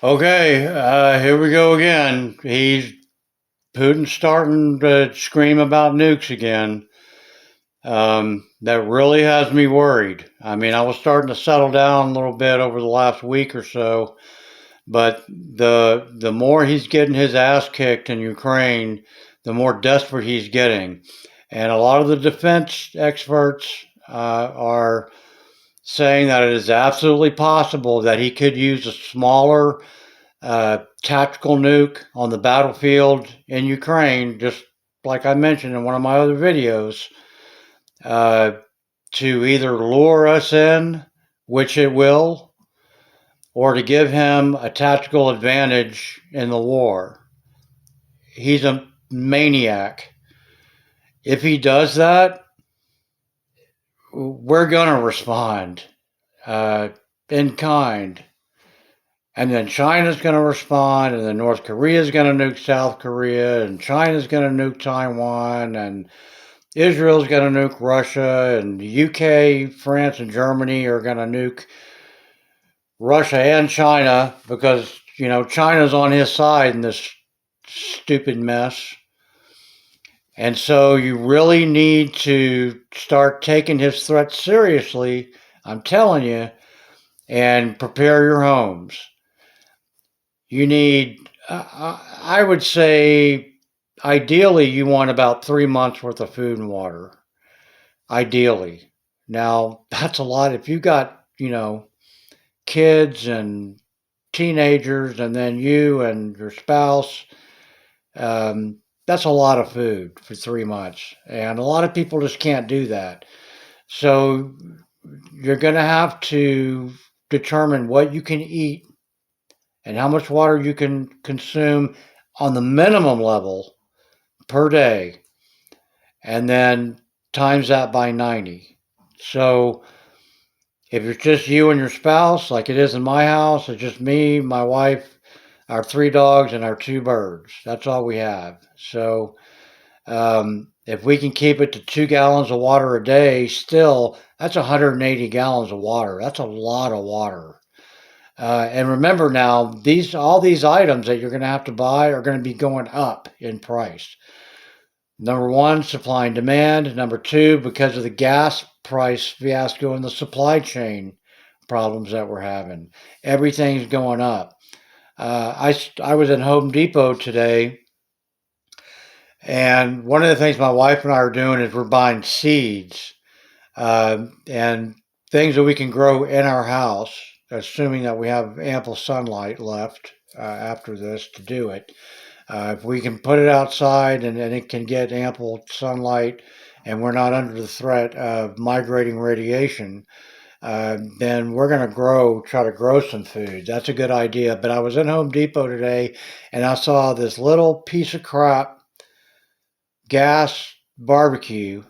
Okay, here we go again. Putin's starting to scream about nukes again. That really has me worried. I mean, I was starting to settle down a little bit over the last week or so, but the more he's getting his ass kicked in Ukraine, the more desperate he's getting. And a lot of the defense experts are saying that it is absolutely possible that he could use a smaller tactical nuke on the battlefield in Ukraine, just like I mentioned in one of my other videos, uh, to either lure us in, which it will, or to give him a tactical advantage in the war. He's a maniac. If he does that, we're going to respond uh, in kind. And then China's going to respond, and then North Korea's going to nuke South Korea, and China's going to nuke Taiwan, and Israel's going to nuke Russia, and the UK, France, and Germany are going to nuke Russia and China because, China's on his side in this stupid mess. And so you really need to start taking his threats seriously, I'm telling you, and prepare your homes. You need, I would say, ideally, you want about 3 months worth of food and water. Ideally. Now, that's a lot. If you got, kids and teenagers, and then you and your spouse, that's a lot of food for 3 months. And a lot of people just can't do that. So you're going to have to determine what you can eat and how much water you can consume on the minimum level per day, and then times that by 90. So if it's just you and your spouse, like it is in my house, it's just me, my wife, our 3 dogs, and our 2 birds. That's all we have. So if we can keep it to 2 gallons of water a day, still, that's 180 gallons of water. That's a lot of water. And remember now, all these items that you're going to have to buy are going to be going up in price. Number one, supply and demand. Number two, because of the gas price fiasco and the supply chain problems that we're having, everything's going up. I was in Home Depot today, and one of the things my wife and I are doing is we're buying seeds and things that we can grow in our house, assuming that we have ample sunlight left after this to do it. If we can put it outside and it can get ample sunlight and we're not under the threat of migrating radiation, then we're going to try to grow some food. That's a good idea. But I was in Home Depot today and I saw this little piece of crap gas barbecue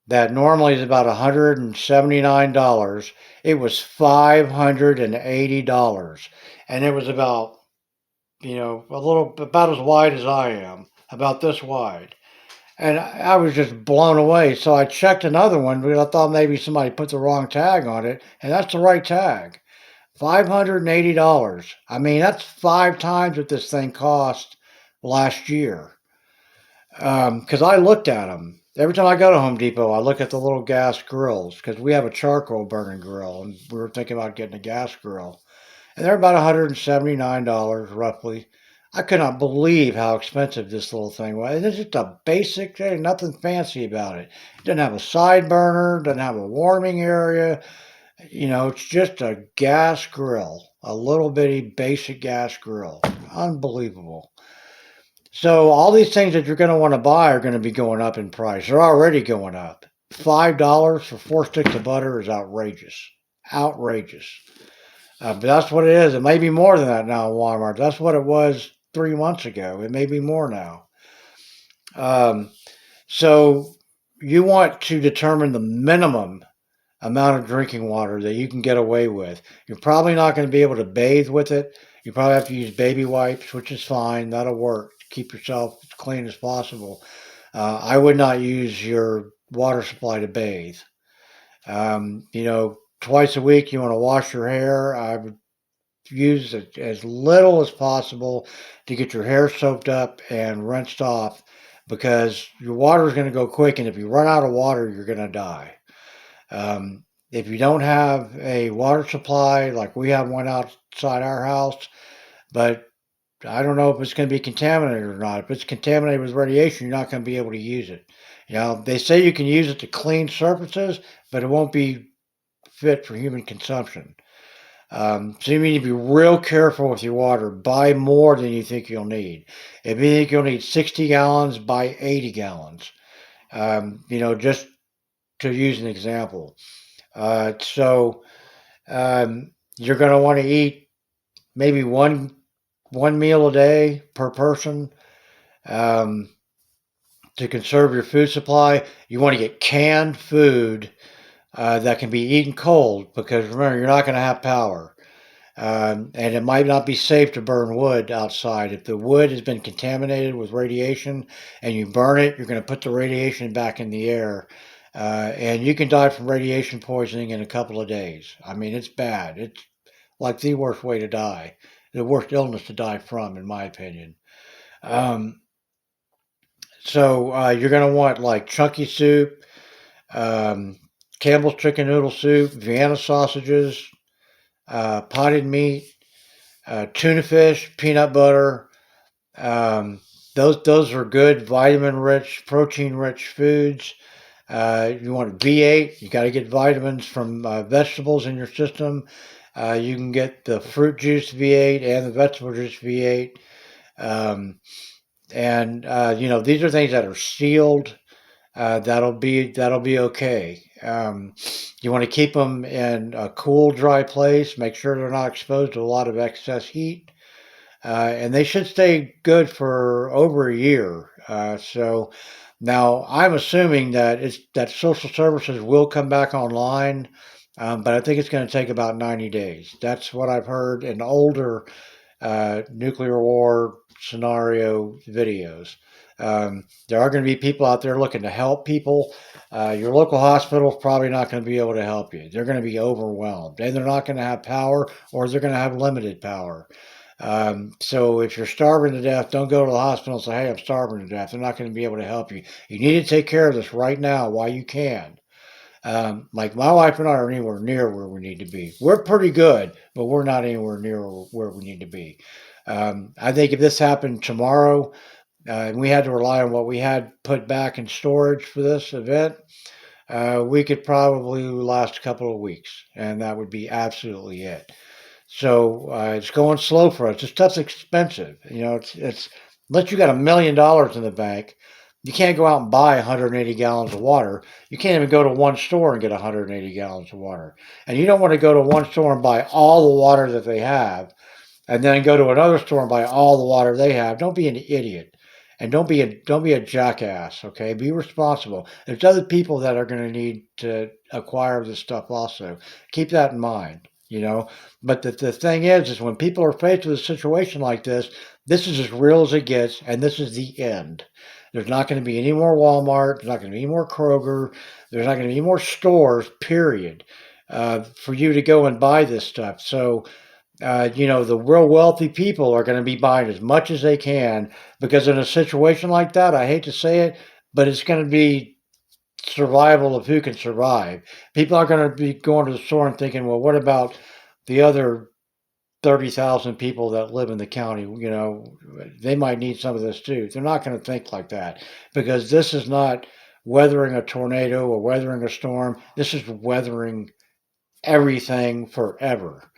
that normally is about $179. It was $580. And it was about, about as wide as I am, about this wide. And I was just blown away. So I checked another one because I thought maybe somebody put the wrong tag on it. And that's the right tag. $580. I mean, that's 5 times what this thing cost last year. Because I looked at them. Every time I go to Home Depot, I look at the little gas grills because we have a charcoal burning grill, and we were thinking about getting a gas grill. And they're about $179 roughly. I could not believe how expensive this little thing was. It's just a basic thing, nothing fancy about it. It doesn't have a side burner, doesn't have a warming area. It's just a gas grill, a little bitty basic gas grill. Unbelievable. So all these things that you're going to want to buy are going to be going up in price. They're already going up. $5 for 4 sticks of butter is outrageous. Outrageous. But that's what it is. It may be more than that now in Walmart. That's what it was 3 months ago. It may be more now. Um, so you want to determine the minimum amount of drinking water that you can get away with. You're probably not going to be able to bathe with it. You probably have to use baby wipes, which is fine. That'll work. Keep yourself as clean as possible. I would not use your water supply to bathe. Twice a week you want to wash your hair. I would use as little as possible to get your hair soaked up and rinsed off, because your water is going to go quick, and if you run out of water, you're going to die. If you don't have a water supply, like we have one outside our house, but I don't know if it's going to be contaminated or not. If it's contaminated with radiation, you're not going to be able to use it. They say you can use it to clean surfaces, but it won't be fit for human consumption. So you need to be real careful with your water. Buy more than you think you'll need. If you think you'll need 60 gallons, buy 80 gallons. Just to use an example. So you're going to want to eat maybe one meal a day per person. To conserve your food supply, you want to get canned food that can be eaten cold, because remember, you're not going to have power. And it might not be safe to burn wood outside. If the wood has been contaminated with radiation and you burn it, you're going to put the radiation back in the air. And you can die from radiation poisoning in a couple of days. I mean, it's bad. It's like the worst way to die, the worst illness to die from, in my opinion. Um, so you're going to want like chunky soup, um, Campbell's chicken noodle soup, Vienna sausages, potted meat, tuna fish, peanut butter. Um, those are good vitamin rich, protein rich foods. You want V8. You got to get vitamins from vegetables in your system. You can get the fruit juice V8 and the vegetable juice V8. Um, and these are things that are sealed. That'll be okay. You want to keep them in a cool, dry place. Make sure they're not exposed to a lot of excess heat, and they should stay good for over a year. So now I'm assuming that social services will come back online, but I think it's going to take about 90 days. That's what I've heard in older nuclear war scenario videos. There are going to be people out there looking to help people. Your local hospital is probably not going to be able to help you. They're going to be overwhelmed, and they're not going to have power, or they're going to have limited power. So if you're starving to death, don't go to the hospital and say, "Hey, I'm starving to death." They're not going to be able to help you. You need to take care of this right now while you can. Like my wife and I are anywhere near where we need to be. We're pretty good, but we're not anywhere near where we need to be. I think if this happened tomorrow, and we had to rely on what we had put back in storage for this event, we could probably last a couple of weeks, and that would be absolutely it. So it's going slow for us. This stuff's expensive. It's unless you got $1 million in the bank, you can't go out and buy 180 gallons of water. You can't even go to one store and get 180 gallons of water. And you don't want to go to one store and buy all the water that they have, and then go to another store and buy all the water they have. Don't be an idiot, and don't be a jackass. Okay, be responsible. There's other people that are going to need to acquire this stuff also. Keep that in mind. But the thing is when people are faced with a situation like this is as real as it gets, and this is the end. There's not going to be any more Walmart. There's not going to be any more Kroger. There's not going to be any more stores, period, for you to go and buy this stuff. So the real wealthy people are going to be buying as much as they can, because in a situation like that, I hate to say it, but it's going to be survival of who can survive. People are going to be going to the store and thinking, well, what about the other 30,000 people that live in the county? They might need some of this too. They're not going to think like that, because this is not weathering a tornado or weathering a storm. This is weathering everything forever.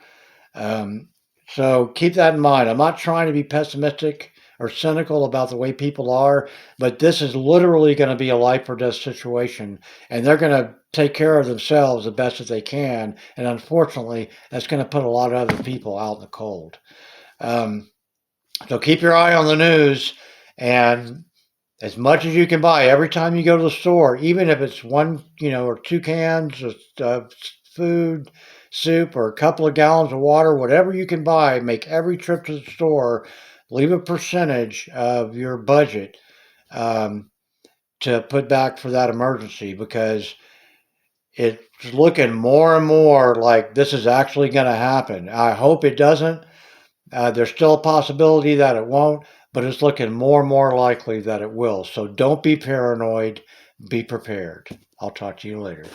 Um, so keep that in mind. I'm not trying to be pessimistic or cynical about the way people are, but this is literally going to be a life or death situation, and they're going to take care of themselves the best that they can. And unfortunately, that's going to put a lot of other people out in the cold. Um, so keep your eye on the news, and as much as you can buy every time you go to the store, even if it's one, or two cans of food, soup, or a couple of gallons of water, whatever you can buy, make every trip to the store, leave a percentage of your budget um, to put back for that emergency, because it's looking more and more like this is actually going to happen. I hope it doesn't. There's still a possibility that it won't, but it's looking more and more likely that it will. So don't be paranoid. Be prepared. I'll talk to you later.